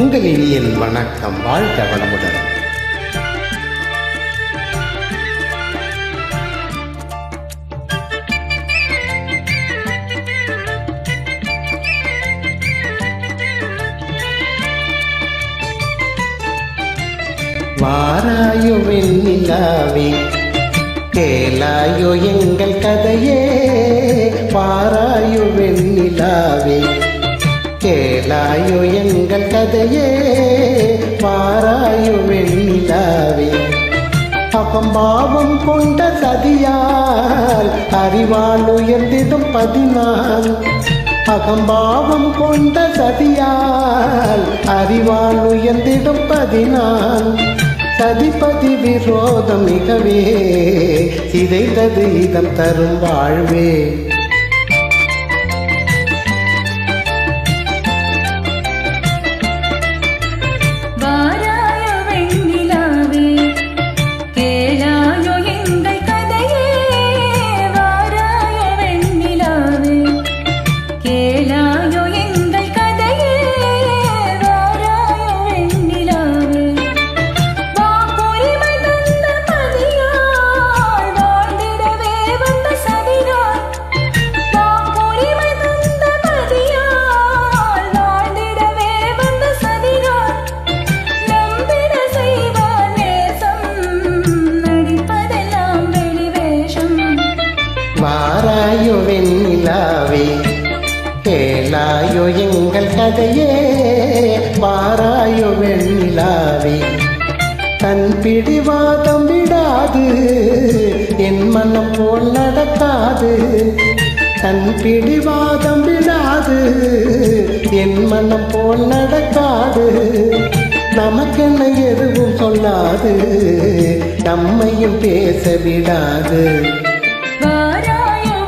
உங்கள் இனியன் வணக்கம். வாழ்க வளமுடன். வாராயோ வெண்ணிலாவே, கேளாயோ எங்கள் கதையே. வாராயோ வெண்ணிலாவே, கேளாயோ எங்கள் கதையே. வாராயோ வெண்ணிலாவே, அகம்பாவம் கொண்ட சதியால் அறிவால் உயர்ந்திடும் 14. அகம்பாவம் கொண்ட சதியால் அறிவால் உயர்ந்திடும் 14. சதிபதி விரோதம் மிகவே சிதைந்தது இதம் தரும் வாழ்வே. வாராயோ வெண்ணிலாவே, கேளாயோ எங்கள் கதையே. வாராயோ வெண்ணிலாவே, தன் பிடிவாதம் விடாது, என் மனம் போல் நடக்காது. தன் பிடிவாதம் விடாது, என் மனம் போல் நடக்காது. நமக்கென்ன எதுவும் சொல்லாது, நம்மையும் பேச விடாது. வாராயோ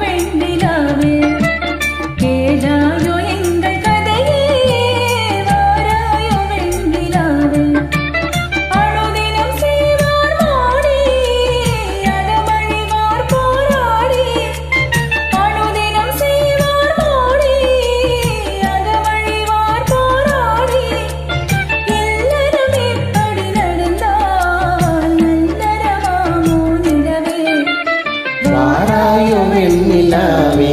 வெண்ணிலாவே,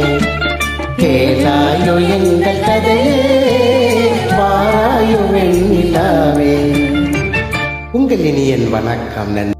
கேளாயோ எங்கள் கதையே. வாராயோ வெண்ணிலாவே. உங்கள் இனியன் வணக்கம். நன்றி.